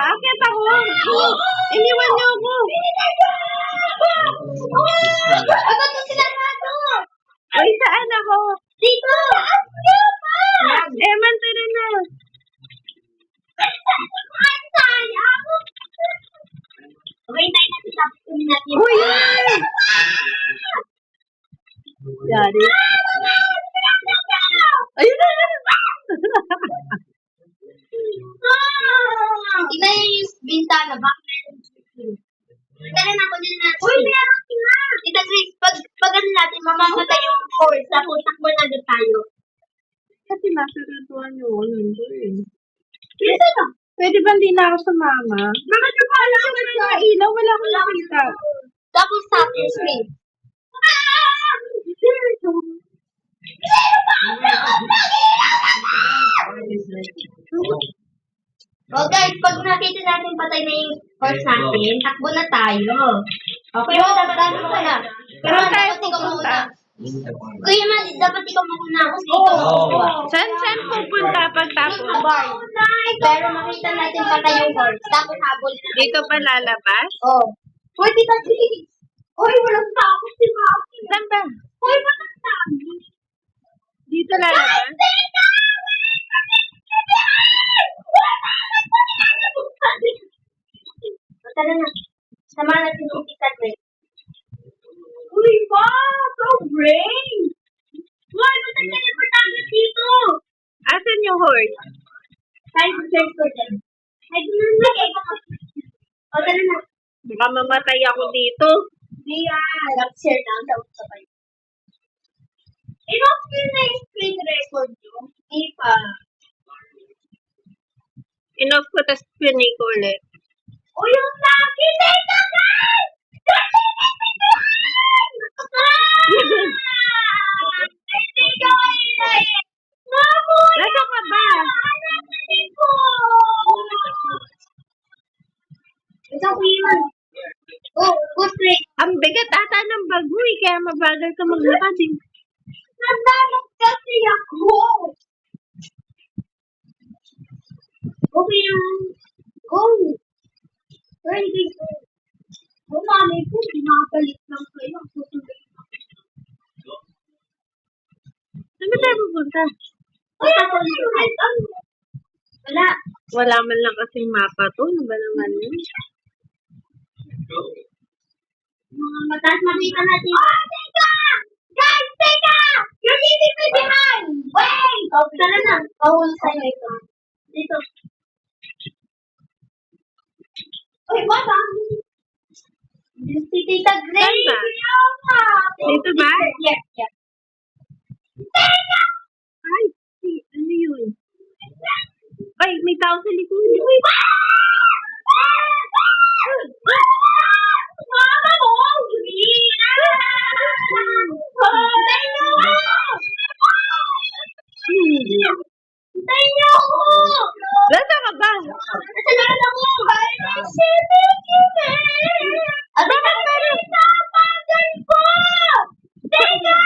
Bakit ako? Iniwan niyo ako. Ano to sila nato? Ay, saan ako? Dito! Eman, tara na. Ang sayang! Okay, tayo natin sa natin. Uy! Yari. Ayun na. Ina yung bintana, bakit? Kaya na ako din na. Uy, meron nga! Tita Grace, pag ano natin, mamamatay yung horse, tapos takbo na agad tayo. Kasi nasaratuan yung mundo eh. Yes, ano? Pwede ba hindi na ako sumama? Bakit ka pala ako Sa ilaw, wala akong nakita. Double tapping screen. Oh guys, pag nakita natin patay na yung horse natin, takbo na tayo. Okay, dapat mo ka na. Pero Saan tayo dapat ikaw pupunta? mauna. Kuya Mali, dapat ikaw mauna kasi ikaw makuha. Saan pupunta pagtapos? Pero makita natin patay yung horse, tapos habol na. Dito pa lalabas? Oh. Hoy, tita Grace! Hoy, walang takot si Maki. Saan ba? Hoy, walang takot. Dito lalabas? Tara na. Samahan natin si Tita Grace. Uy, ma! So brave! Hoy, ba't ang importante dito? Asan yung horse? Tayo sa church ko dyan. Ay, gano'n na. O, tara na. Baka mamatay ako dito. Hindi nag-share lang daw sa kayo. Inoff ko na yung screen record nyo. Hindi pa. Inoff ko, tapos pinay ko ulit. O yung laki, Tita Grace! Nasa ka ba? Ang bigat ata ng bagoy, kaya mabagal ka maglakad eh. Nandalog kasi ako. Okay lang. Go. Ready, go. Oh, malay ko, pinapalik lang kayo. Tutuloy na. Saan ba tayo pupunta? Ay, ako lang. Wala. Wala man lang kasing mapa to. Ano ba naman yun? Mga mataas makita natin. Oh, teka! Guys, teka! You're leaving me behind! Wait! Oh, tara na. Bawal sa'yo ito. Dito. Uy, bata! Si Tita Grace! Saan ba? Dito ba? Yeah, yeah. Teka! Ay, ano yun? Ay, may tao sa likod. Uy, Mama mo! Lina! Tayo mo! Tayo niyo ako! nasa ka ba? Nasa lala ko! Aba, napapagan ko! Teka!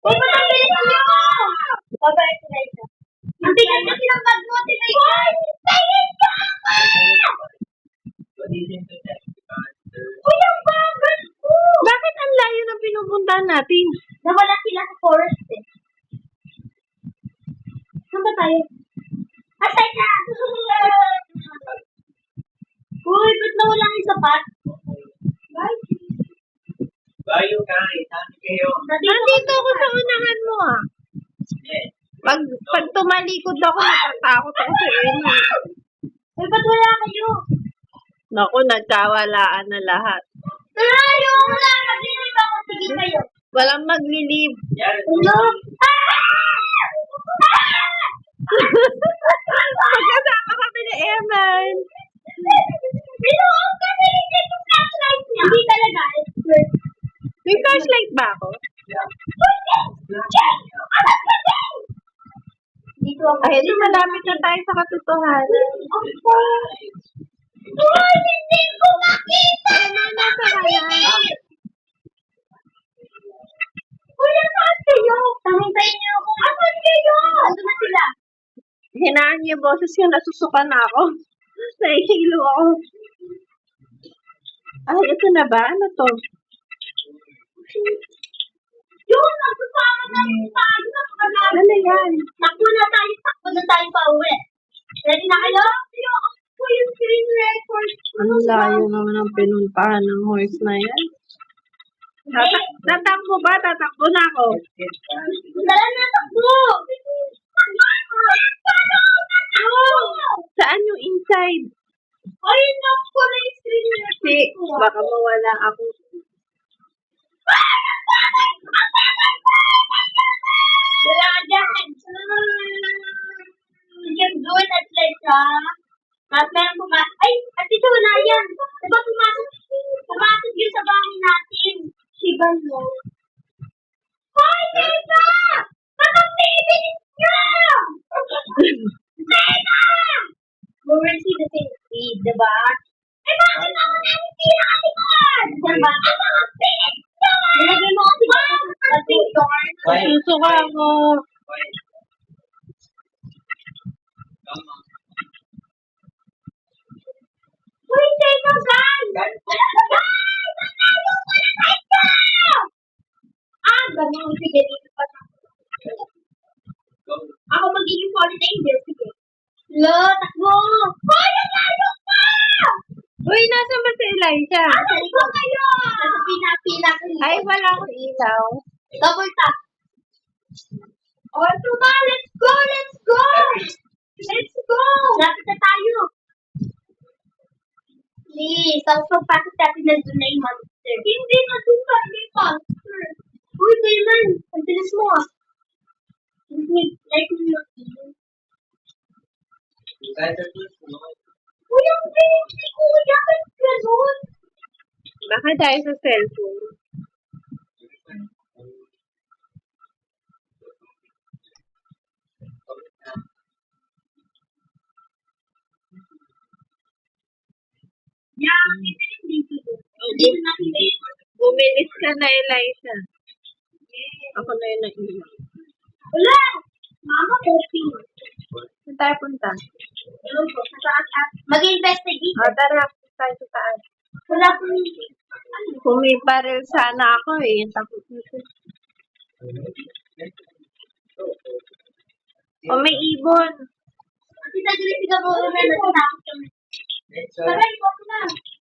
Huwag mo nang bilisan niyo! Babalik ko na ito. Ang bigat kasi ng bag mo, Tita Grace! Tingin ka ako! Uy, ang bagal ko! Bakit ang layo ng pinupuntahan natin? Nawala sila sa forest eh. Saan ba tayo? Asay ka! Uy, ba't nawala ang sapat? Bayo guys, sabi kayo. Nandito ako sa unahan mo ah. Pag tumalikod ako, natatakot ako sa inyo. Uy, ba't wala kayo? Naku, nagkawalaan na lahat. Tayo! Wala! Naglilip ako. Sige kayo. Walang maglilib. Yan. Ano? Magkasama kami ni Eman. Binuong ka na hindi ko flashlight niya. Hindi talaga. May flashlight ba ako? Dito ako. Ay, ito malapit na tayo sa katotohanan. Uy, hindi ko makita! Eman, nasa ka na? Uy, nasaan kayo? Tahintayin niyo ako. Asan kayo? Ando na sila. Hinaan niya yung boses yung nasusuka na ako. Nahihilo ako. Ay, ito na ba? Ano to? Yun, nagpapama na yung tayo. Ano yan? Takbo na tayo pa uwi. Ready na kayo? Ako yung screen record. Ang layo naman ang pinuntahan ng horse na yan. Tatakbo ba? Tatakbo na ako. Dala na, takbo! Saan yung inside? Ay, naku na yung screen record Si, ko. baka mawala ako. Wala dyan. You can do it at least, ha? At meron pumasok. Ay, at ito wala yan. Diba pumasok yun sa bahay natin. Si Balo. Hoy, Tita! Nakapibig niya! Tita! We will see the same speed, diba? Eh, bakit ako namin pinakatikon? Diba? Ang mga pinig niya! Nilagay mo kasi sa picture. Susuka ako. Uy, Tita, saan? Ganun. Sige, dito pa na. Ako magiging holiday angel. Sige. Lo, takbo! Hoy, naglalaro pa! Uy, nasa ba si Elijah? Asan po kayo? Nasa pina-pina ko. Ay, wala akong ilaw. Double tap. O, ito ba? Let's go! Let's go! Let's go! Lapit na tayo. Please, ang pagpasok natin nandun na yung monster. Hindi, nandun pa yung monster. Uy, Dayman, ang bilis mo ah. Like mo yung Uy, ang bilis ni Kuya, ba't ganun? Baka dahil sa cellphone. Yeah, hindi dito. Dito na hindi. Bumilis ka na, Elijah. Ako na yun ang ilaw. Wala! Mama, coffee. Saan tayo punta? Ewan ko, sa taas at mag-investigate. O, tara. Tayo sa taas. Wala kong Kung may baril sana ako eh. Takot nito. O, may ibon. Tita Gracie ka mo na natatakot kami. Tara, ikaw ko na.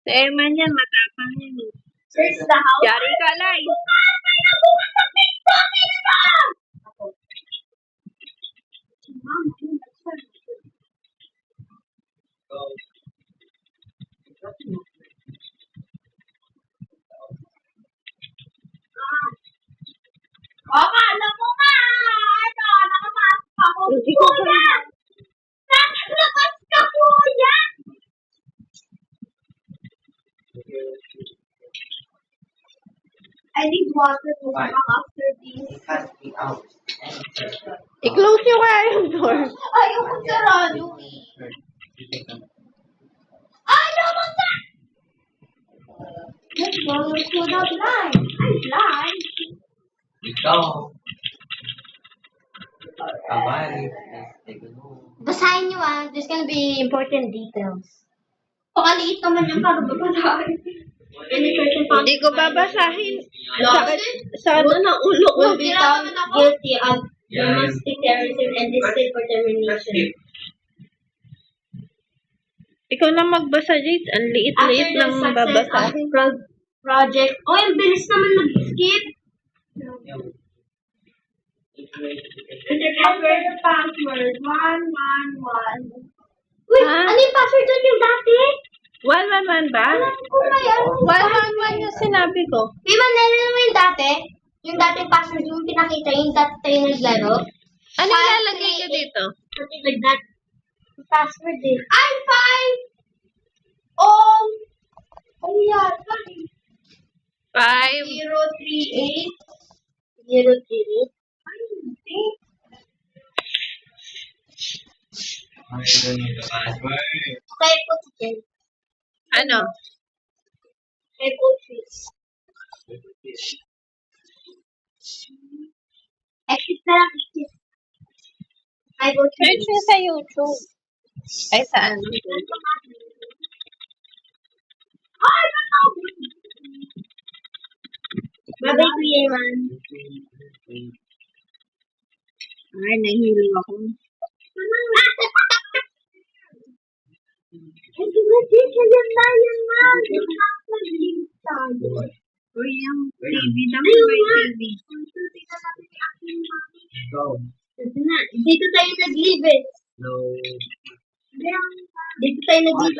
Si Erman yan, matapang yan eh. Search the house. Yari ka, Lai. May nabukas sa TikTok! Ito! Mama, ano ba siya? Alam mo ba? Ito, nakapasok ako. Hindi ko Kuya! Nakalabas ka, Kuya! I need water to come after this. I-close nyo kaya yung door. Ayaw ko sarado eh. Ayaw mo sa... Let's go to the blind. I'm blind. Ikaw. Abay. Basahin nyo ah. There's gonna be important details. Pakaliit naman yung karubabasahin. Any person found Hindi ko babasahin. Sa ano ng ulo ko. will be found guilty of domestic terrorism and listed for termination. Ikaw na magbasa, Jade. Ang liit-liit After ng the success babasahin. of project. Oh, ang bilis naman mag-skip. Enter the password. 111. Uy, Ha? ano yung password doon yung dati? 111 ba? Alam ko may ano. 111 yung sinabi ko. Di ba narinig mo yung dati? Yung dating password yung pinakita, yung dati tayo naglaro? Ano ilalagay ko dito? Something like that. Password eh. I'm fine! Oh! Ano yan? 5. 038. 038. Ay, hindi. Okay, put it in. Ano? Okay, put it. Exit na lang, exit. I go to Search nyo sa YouTube. Ay, saan? Babay ko yan, man. Ay, nahihilo ako. Uy, yung TV naman may TV. Ikaw. Dito tayo nag-live eh. No. Dito tayo nag-live.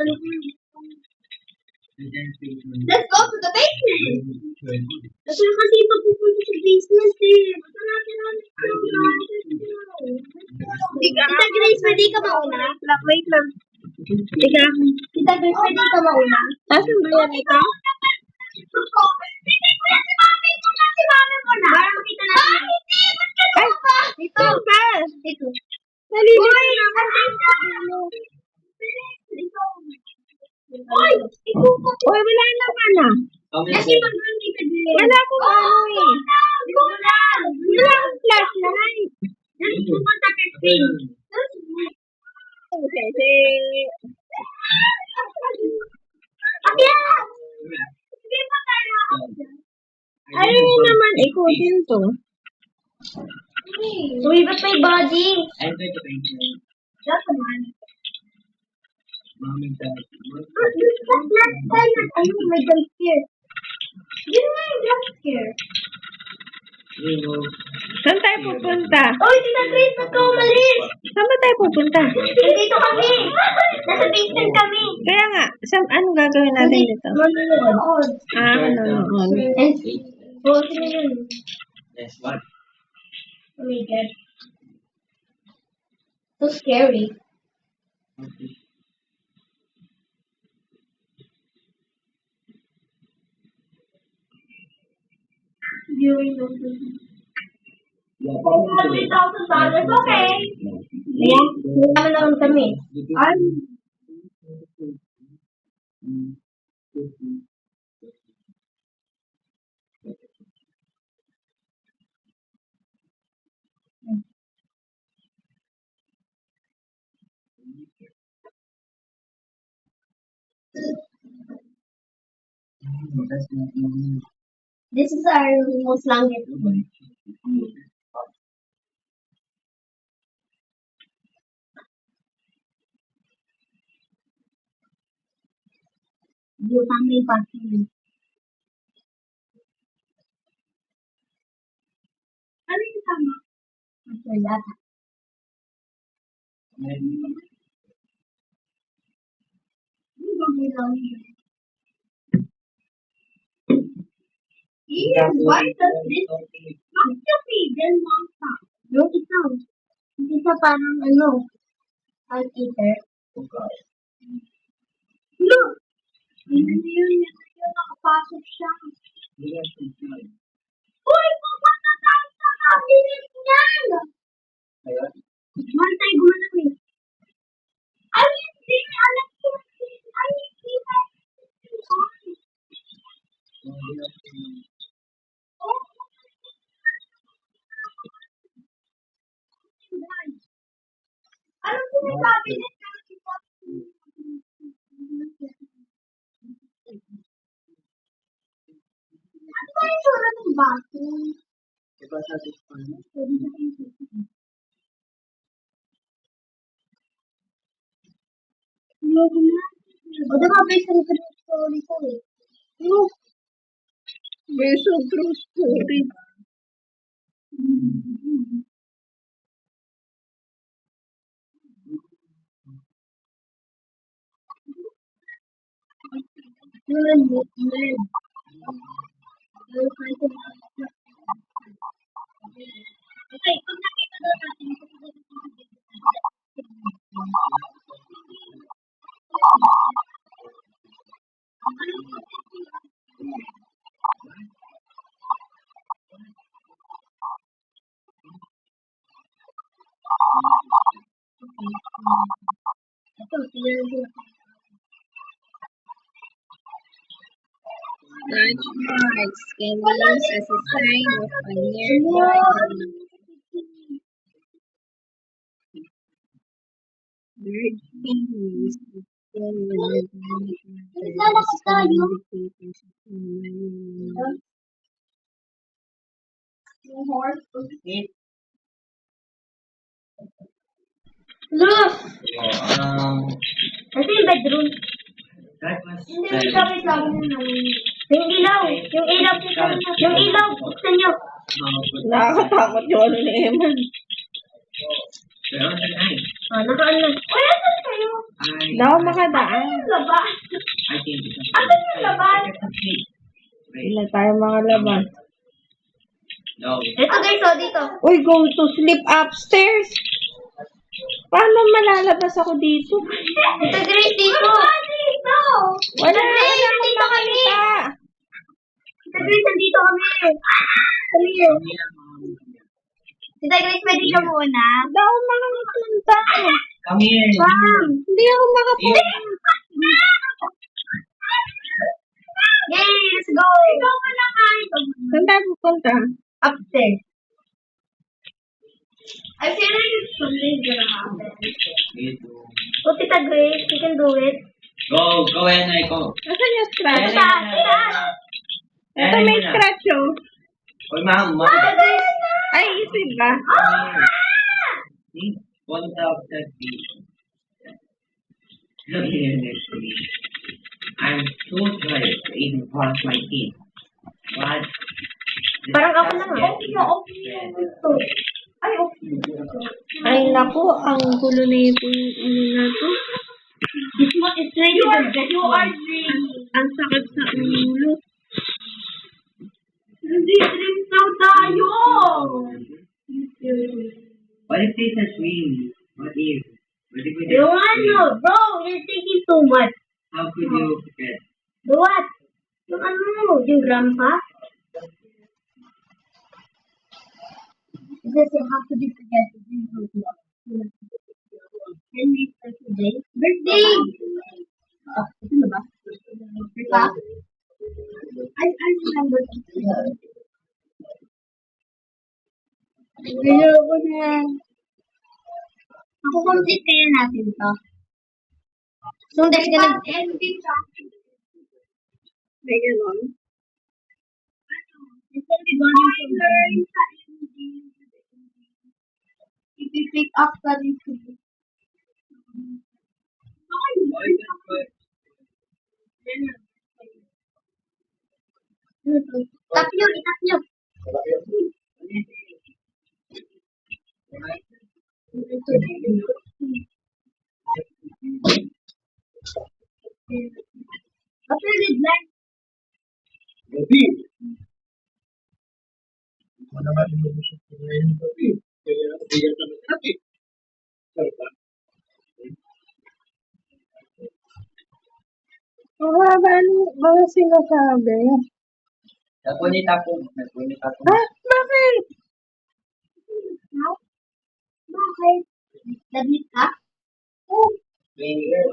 Let's go to the basement. Kasi kasi pagpupunta sa basement eh. Basta natin Tita Grace, pwede ka mauna? Wait lang. Teka. Tita Grace, pwede ka mauna? Asan ba yan ito? Si mami ko na. Para makita natin. Ay, dito. Dito. Nalilito na ako. Uy, Uy, wala naman ah. kasi pag-run Tita Grace. Wala akong ano eh. Wala akong flashlight. Pupunta ka screen. Kasi, Akyat! Hindi pa tayo. ayun naman, ikutin to. Uy, ba't may body? I'm going to paint you. That's a man. Mom and Dad. Let's try that. Ayun, may jump scare. Yun nga yung jump scare. You know. Saan tayo pupunta? Uy, Tita Grace, ba't ka umalis? Saan ba tayo pupunta? Dito kami. Nasa basement kami. Kaya nga, anong gagawin natin dito? Manonood. Manonood. Oh, sino yun? That's what. Oh my God. So scary. During those $100,000, okay. Ayan, naman naman kami. Ay, That's not normal. this is our most longest one. Yung family party. Ano yung tama? Wala. Ano ba may lang yun? Ian, why does this not the vegan monster? Yung ikaw. Hindi ka parang ano, eater. Look! Yun yun, nakapasok siya. Uy, pupunta tayo sa cabinet niyan! Mahal tayo gumalaw eh. Ay, hindi! Alam ko! Ay, hindi! Alam ko may cabinet na kita. Ano ba yung tsura ng baso? Diba sabi ko na? O, diba, based on the story ko eh. Look! Based on true story. Okay, pag nakita daw natin, ito, tingnan mo. Large marks can be used as a sign of a nearby Naglalakad tayo. Yung horse. Eight. Look! Um, Ito yung bedroom. that was Hindi, wait lang, wait lang. Yung ilaw. Yung ilaw. Yung ilaw. Buksan nyo. Nakakatakot yung ano ni Eman. Pero ang night, Nakaan na. Uy, asan kayo? Hindi ako makadaan. Yung labas. I think it's Asan yung labas? Wala tayo makalabas. No, Ito guys, oh, dito. Uy, go to sleep upstairs. Paano malalabas ako dito? Ito Grace, dito. Dito. Wala Grace, akong nandito kami. makita. Tita Grace, nandito kami. Come here. Tita Grace, pwede ka muna. Hindi ako makapunta. come here. Ma'am. Hindi ako makapunta. Yay, let's go. Ikaw ka na kahit. Saan tayo pupunta? Upstairs. I feel like something's gonna happen. Me too. So, Tita Grace, you can do it. Go ahead, Nico. Nasaan yung scratch? Tita, tita. Ito may scratch oh. Oy, ma'am, Tita Grace. Ay, isip ba? See? 1,000 Look here next to me. I'm so tired to even brush my teeth. But Parang ako na nga. Okay. Ay, okay. Ay, naku, ang gulo na ito. Ano na to? This one is really the best one. Ang sakit sa ulo. Hindi, dream daw tayo. what if they touch me? What if? What if we Yung ano, bro, you're thinking too much. How could you forget? The what? Yung ano, yung grandpa? Because you have to be together. Can we start today? Birthday! Ito na ba? Diba? I remember. Gulo ko na. Ako complete kaya natin to. So, there's gonna be May ganon. it's gonna be going to if you pick up study to tap nyo, itap nyo. What's your red line? Gabi. Ano naman yung gusto ko ngayon gabi? Kaya bigyan kami natin. Sarap. Ano sinasabi? Nagpunita po. Ah, bakit? No? Bakit? Naglit ka? Oh. Bayan!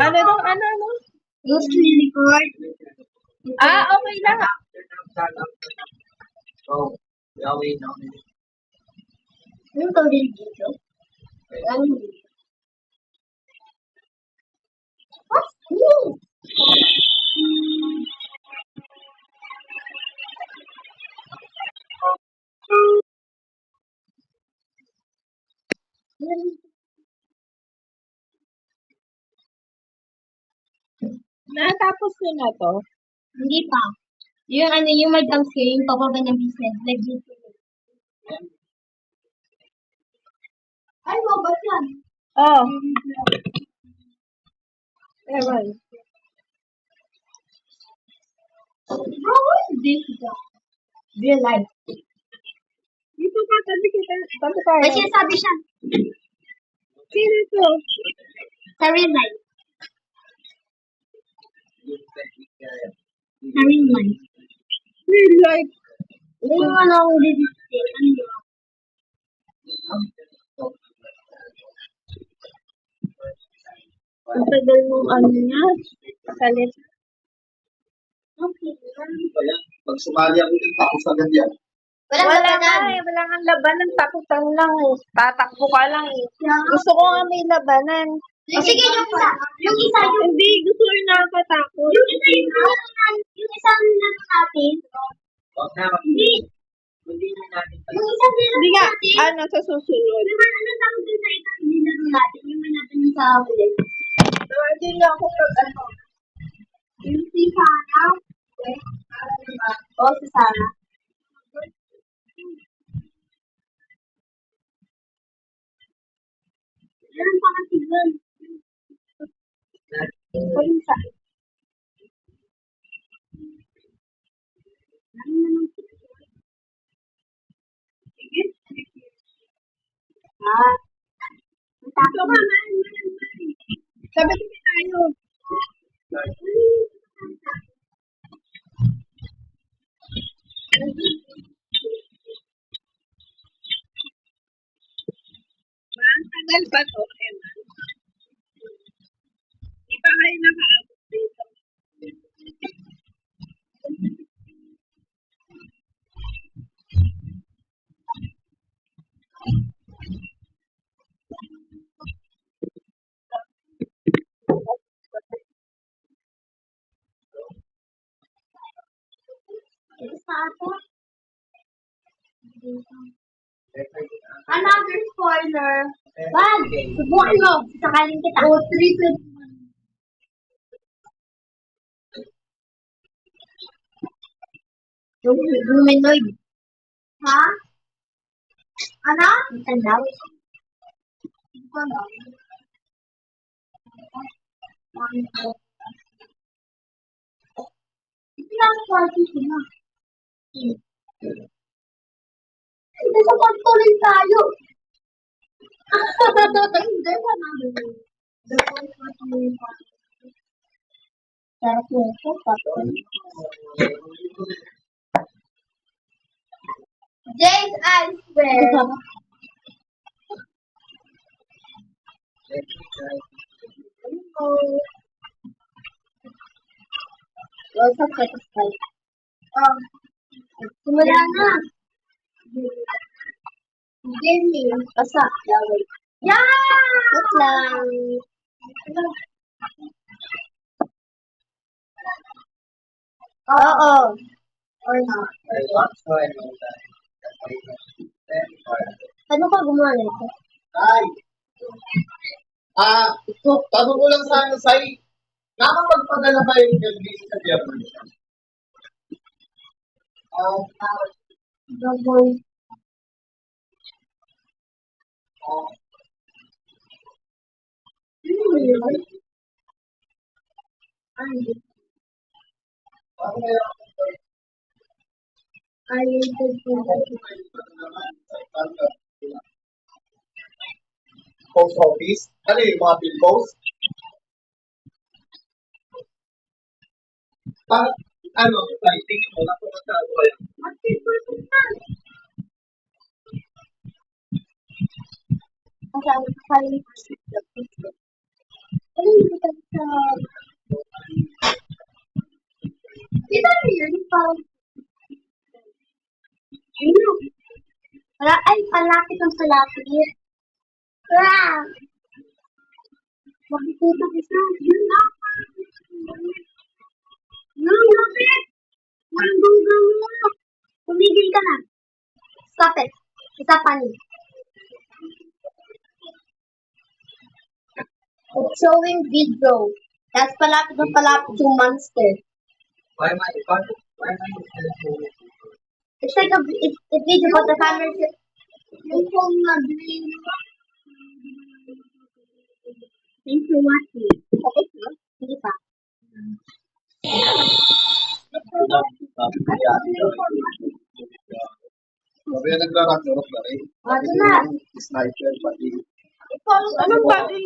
Ano? Yung screen record. Ah, okay lang. Oh, Yahweh, Yahweh. Ano to rin dito? Ano? What's this? Natapos ko na to. Hindi pa. Yung ano, yung may jump scare, yung pababa ng business. Like dito. Ay, mabot yan. Oh. Ewan. Bro, what is this? Real life. Dito ka, tabi kita. Tabi tayo. May sinasabi siya. Sino to? Sa real life. Sa real life. Real life. Yung ano, ang resistant. Ano yun? Ang tagal mong ano niya. Salit. Okay. Pag sumali ako ng tapos agad yan. Walang Wala labanan. nga eh. Wala nga labanan. Takutan lang eh. Tatakbo ka lang eh. Gusto ko nga may labanan. O sige, yung isa. Yung isa, yung... Hindi. Gusto ko nakakatakot. Yung isa, yung isang laro natin. Huwag na Hindi. Hindi na natin Yung isang laro Hindi nga. natin. Ano sa susunod? Di ba, ano tawag dun sa isang laro natin? Yung manatan sa huli. So, hindi na ako ano. Yung si Sana. O, si Sana. Meron pa kasi dun. Yung sa... Ah. Tapos ka, Sabi ko tayo. Ang tagal ba to, Emma? Di ba kayo naka-abot dito? Another spoiler. Wag! Subukan mo. Sakalin kita. Oh, 321. Yung humanoid. Ha? Ano? Ang tanda. Hindi ko alam. Ito lang ang party sila. Hindi sa pagtuloy tayo. Hindi pa namin. Sarap mo ito, patuloy. James, I swear. What's up, Satisfied? Simula na. Jenny, basa. Yaway. Yeah! Wait lang. Oo. Or not. Ano ka gumawa nito? Ay! Ito, tanong ko lang sana sa'yo. Nakapagpadala ba yung LBC sa Germany? Double. Ano mo yun? Ay, Ano kaya ay, post office? Ano yung mga bill post? Parang, ano, tingin mo, nakumatado ba yan? Wala, ay, palapit ang palapit. Wow! Makikita ko siya. Yun na. No, lapit! Nandunggang mo. Tumigil ka na. Stop it. Isa pa ni. It's showing video. That's palapit ng palapit yung monster. Why am I It's like it's video, but the camera is yung phone na green. Thanks for watching. Tapos na? Hindi pa. Sabi na nagra-rock na rin. Ito na. Sniper, pati. Anong bagay?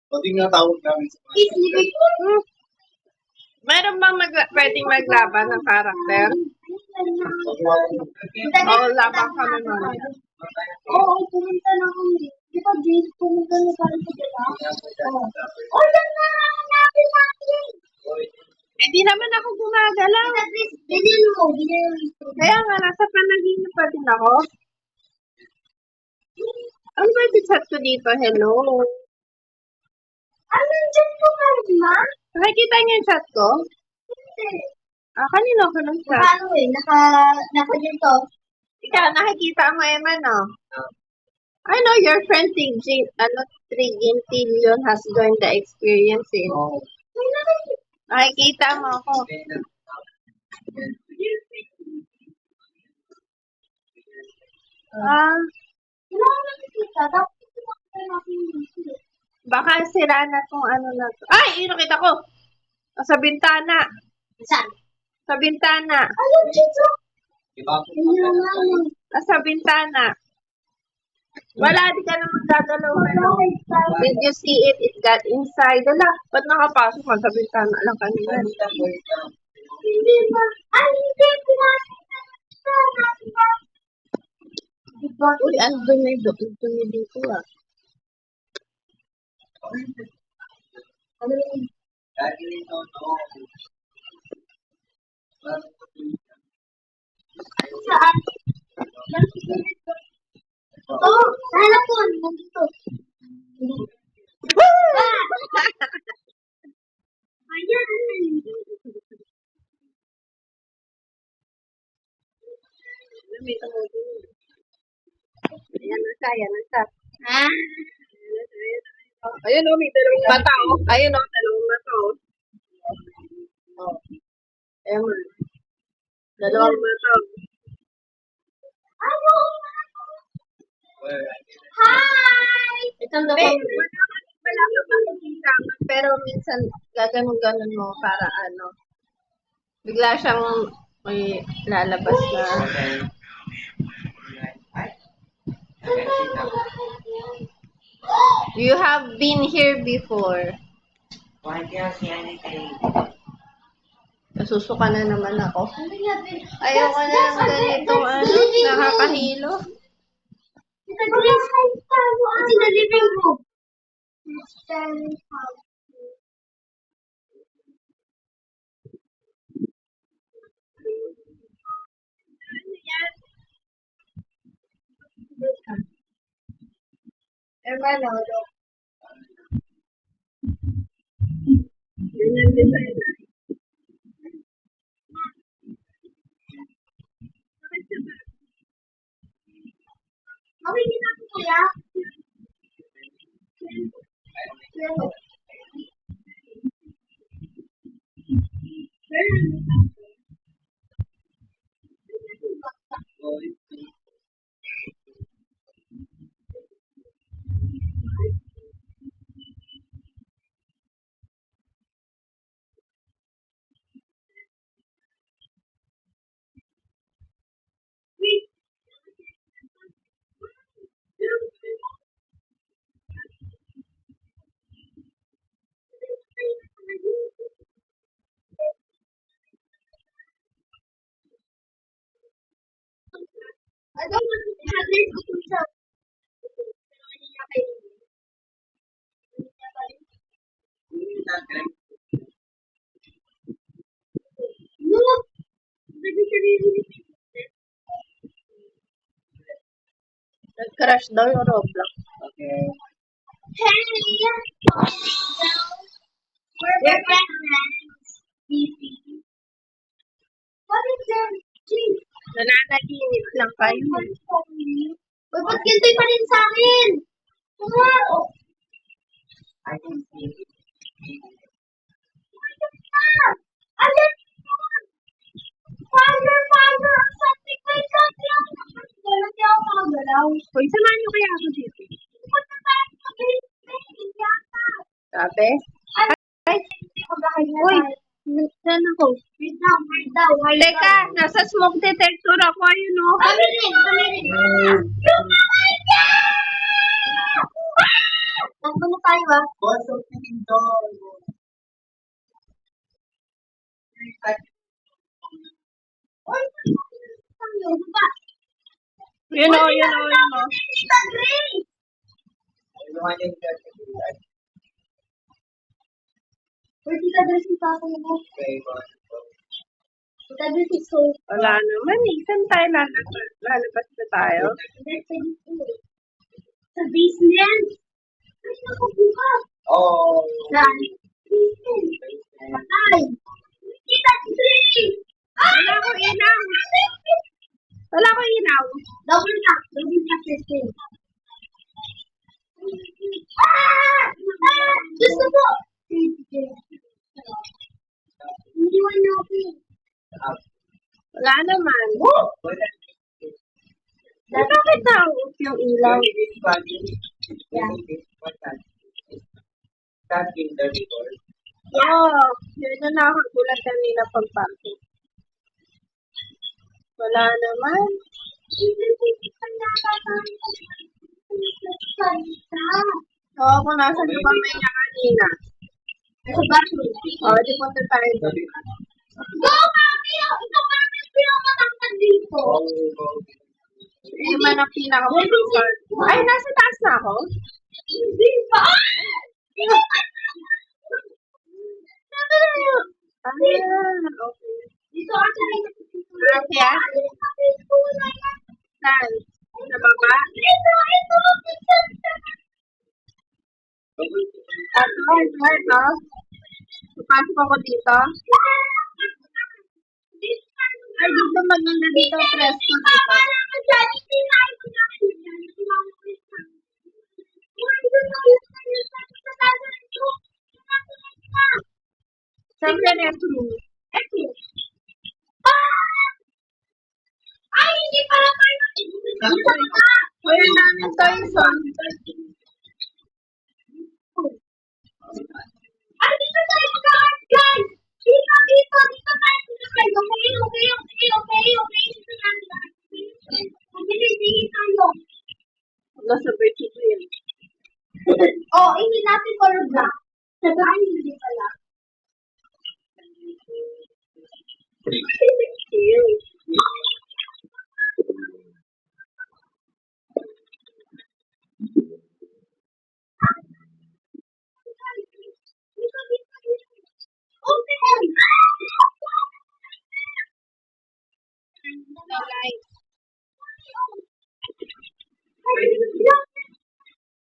Pati nga tawag namin sa mga. Meron bang pwedeng maglaban ng karakter? Oo, laban ka naman. Oo, pumunta na kami. Di ba, Jace, pumunta na tayo sa gala? Oo. Oh, yan na! Hanapin natin! Eh, di naman ako gumagalaw. At least, ganyan mo. Ganyan mo. Kaya nga, nasa panaginip pa din ako? Ano ba yung chat ko dito? Hello? Ano dyan po ka rin, ma? Nakikita niyo yung chat ko? Hindi. Kanino ko ng chat? Paano eh? Naka dito. Ikaw, nakikita mo, Emma, no? I know your friend Trillion has joined the experience, eh. Oh. Nakikita mo ako. Wala ko nakikita. Dapat ito natin yung Baka sira na tong ano na to. Ay! Nakita ko! Sa bintana. Saan? Sa bintana. Ayun, dito. Diba? Sa bintana. Wala, di ka naman gagalaw. Did you see it? It got inside. Wala, ba't nakapasok man sa bintana lang kanina? Hindi ba? Ay, hindi. Diba? Uy, ano dumi dito ah. Ano yun? Lagi nito, no. Saan? Oh, hanap ko. Nandito. Ayan. Lamita mo din. Ayan na siya. Ha? Ayun o, may dalawang mata o. Ayun o, dalawang mata o. Oh. Ayan mo. Dalawang mata o. Ano? Hi! Itong Wala ka makikita. Pero minsan, gaganon-ganon mo para ano. Bigla siyang may lalabas na. You have been here before. Why can't see anything? Nasusuka na naman ako. Ayoko Ayoko na ng ganitong ano, nakakahilo. It's in the living room. Hermano, ganyan design. Makikita ko kuya. I don't want to have this to himself. No. Nag-crash daw yung Roblox. Okay. Hey. We're friends. What is that? Jeez. Nananaginip lang kayo. Uy, ba't ganito pa rin sa akin? Wow! I can see it. Ayan! Fire! Something like that! Wala siya ako makagalaw. Hoy, samahan niyo kaya ako dito. Punta tayo sa basement. Yata. Sabi? Ay! Magahay na Uy, tayo. saan ako? Wait daw. Teka, nasa smoke detector ako. Ayun o. Kami rin. Lumaway ka! Nandun na tayo ah. What's up, door? Uy, ano ba? Yun o. Tita Grace! Uy, Tita Grace, yung tako mo. Sabi ko so. Wala naman eh. Saan tayo lalabas? Lalabas na tayo? Sa basement. Ay, nakabukas. Oh. Saan? Basement. Patay. Kita tree. Wala ko inaw. Wala ko inaw. Double tap. Double tap system. Ah! Ah! Gusto mo! Iniwan niyo ako. Wala naman. Wala. Bakit na-off yung ilaw? Starting the report. Oo. Yun na nakagulat kanina pag-parking. Wala naman. Oo, kung nasan yung kamay niya kanina. Sa bathroom. Oo, di punta tayo doon. Go, Mami! Ikaw pa naman yung pinakamatangkad dito. Eh, man ang pinaka-pagpapal. Ay, nasa taas na ako? Hindi pa! Ah, okay. Dito ako rin. Gracia? Saan? Sa baba? Ito! Ito. Pasok ako dito. Ay, dito maganda dito. Presko dito. Saan ka restroom? Ay, hindi pala tayo. Kuya namin to yung son. Ay, dito tayo mag-art, guys! Dito tayo mag-art. Okay. Dito tayo mag-art. Mabilis, tingin tayo. Nasabay ko yun. Oh, hindi natin color black. Ay, hindi pala.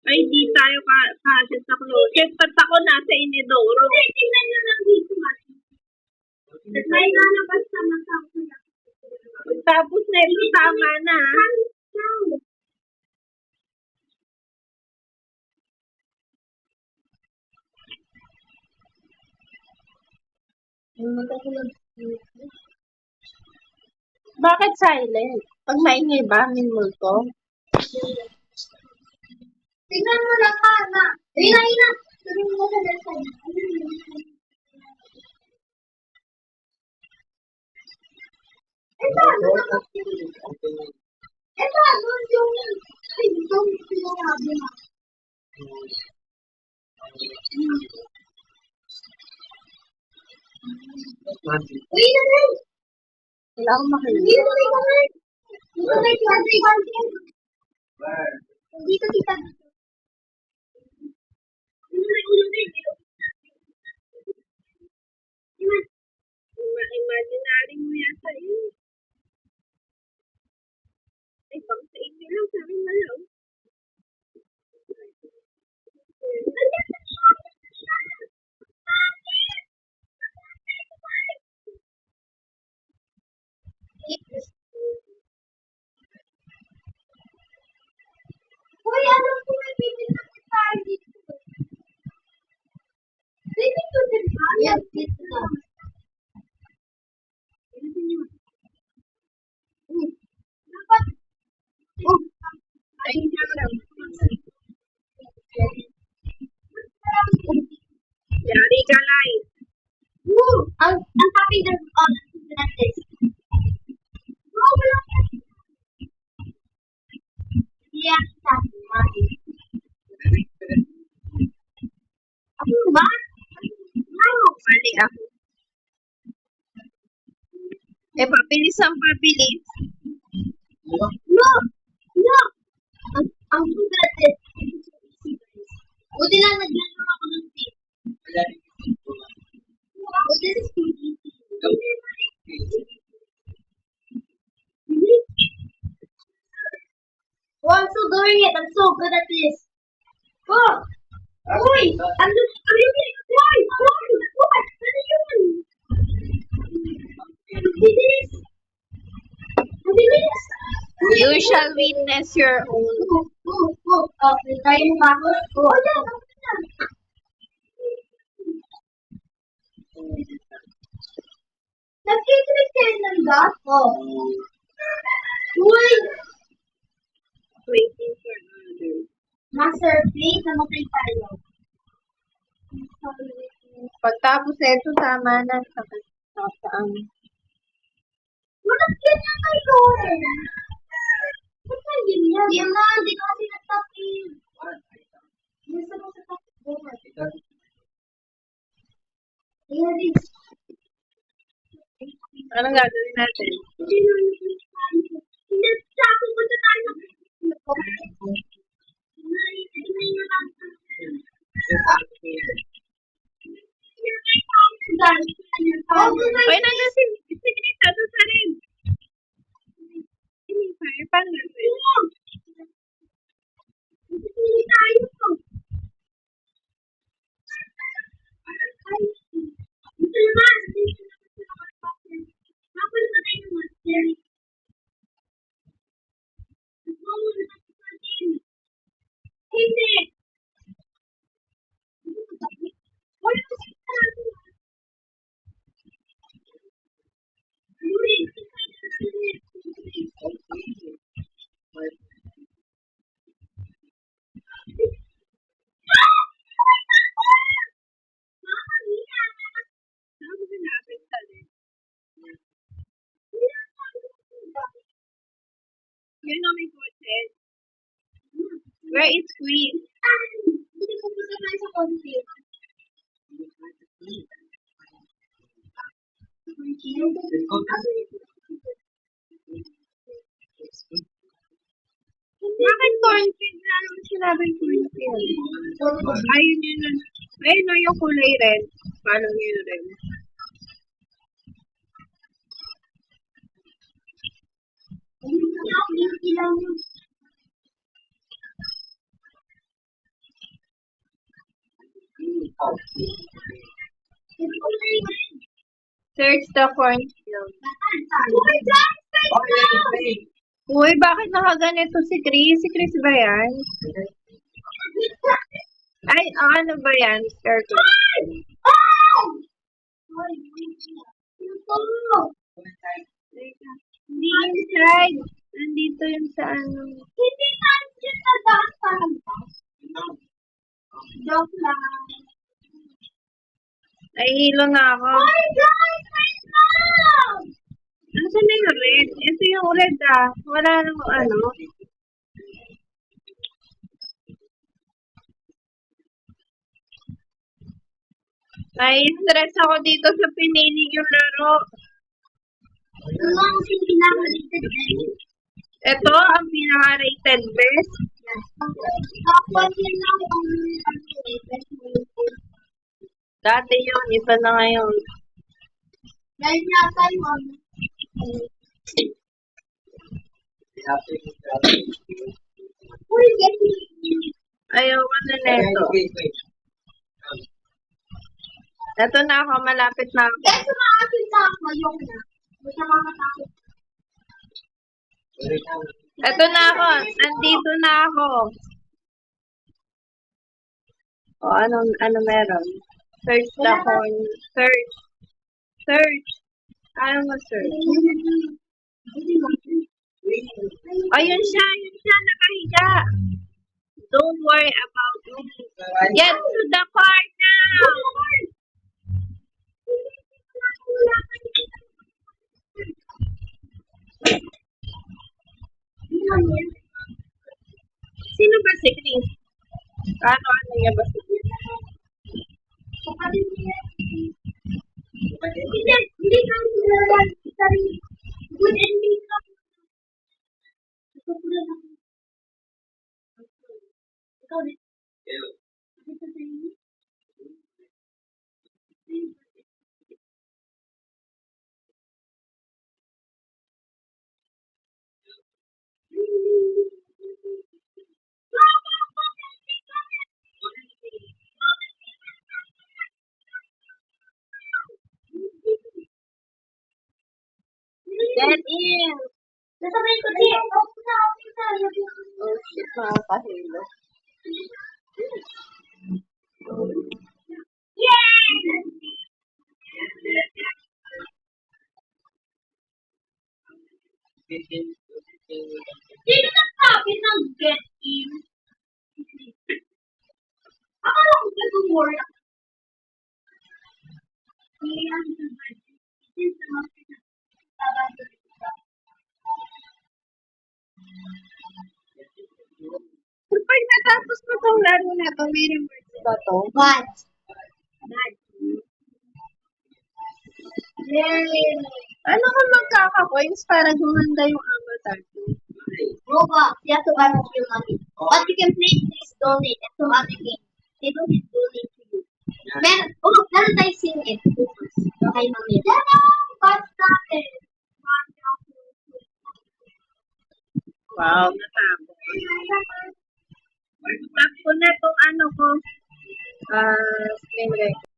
Ay, di tayo kasi sa closet. Ba't ako nasa inidoro? Tingnan nyo lang dito, Mati. May lalabas sa mata ko na. Tapos na ito, tama na. Bakit silent? Pag maingay ba, min multo? Tingnan mo lang, Hana. Ina. Tingnan mo sa lesson. Ito, doon yung... Ay, doon yung sinabi mo. Uy, nanay! Wala akong makinig. Dito, nanay! Dito, tita. Imaginary mo yata yun. Ay, pang sa inyo lang, sa akin na lang. Uy, alam ko may bibigyan tayo dito. Bibig ko din ba? Yes, dito na. Dapat. Ay, hindi ako lang. Yari ka, Lai. Ang sabi ng this. Bro, wala ka. Yeah, sabi natin. Ako ba? No. Mali ako. Eh, pabilis ang pabilis. No. Ang sugat is. Buti lang naglalaro ako ng tape. Buti is too easy. good at this. Oh! Uy! Ano yun? Uy! What? Ano yun? Ang bilis! Ang bilis! You shall witness your own. Okay, tayo mo ba ako? Oh, yan. Nag-click kayo ng dot? Oh. Uy! Waiting for others. Master, please, namatay tayo. Pagtapos ito, tama na. Saan? Walang ganyan kayo eh. Ba't na ganyan? Yan na, hindi ko kasi nag-tapin. Yan sa mga tapin. Yan rin. Anong gagawin natin? Hindi na hindi sa ako punta tayo. Ay, nandiyan si Greta doon sa rin. Paano gagawin? Hindi. You know my coaches. Where is Queen? Hindi ko punta tayo sa conflict. Bakit cornfield? Wala naman sinabing cornfield. Ayun yun. Ayun no, yung kulay red. Paano yun red? Search the cornfield. Uy, bakit nakaganito si Chris? Si Chris ba yan? Ay, ano ba yan? Circle. Hindi inside. Nandito yun sa ano. Hindi tayo dyan sa daan. Joke lang. Nahihilo na ako. Hi guys! Wait lang! Nasaan na yung red? Ito yung red ah. Wala namang ano. Nai-stress ako dito sa pinili yung laro. Ito lang ang pinaka-rated best. Ito ang pinaka-rated best. Tapos yun lang ang rated best. Dati yun, iba na ngayon. Dahil yata yung Uy, get me. Ayaw ko na neto. Ito na ako, malapit na ako. Guys, sumakapit na ako. Ayoko na. Huwag na makatakot. Ito na ako. Nandito na ako. O, ano meron? Search the corn. Search. Search. Ano mo search? Ayun siya, nakahiga. Don't worry about me. Get to the car now! Sino ba si Chris? Ano niya ba si Chris? Hindi ka sarili. Good ending ka. Ikaw din. Ito sa inyo. sasabihin. Sasabihin ko siya. Oh shit, nakakahilo. Sino nagsabi ng get in? Akala ko ba itong word? Kapag natapos mo tong laro na to, may rewards ba to? What? Yay! Ano kung magkaka-coins para gumanda yung avatar ko? Roblox, you have to buy your money. But you can play this donate and some other games. They don't need donate to you. Meron tayo sing it. Okay, mami. What's natin? Wow, natapos. Tapos na tong ano ko. Screen record.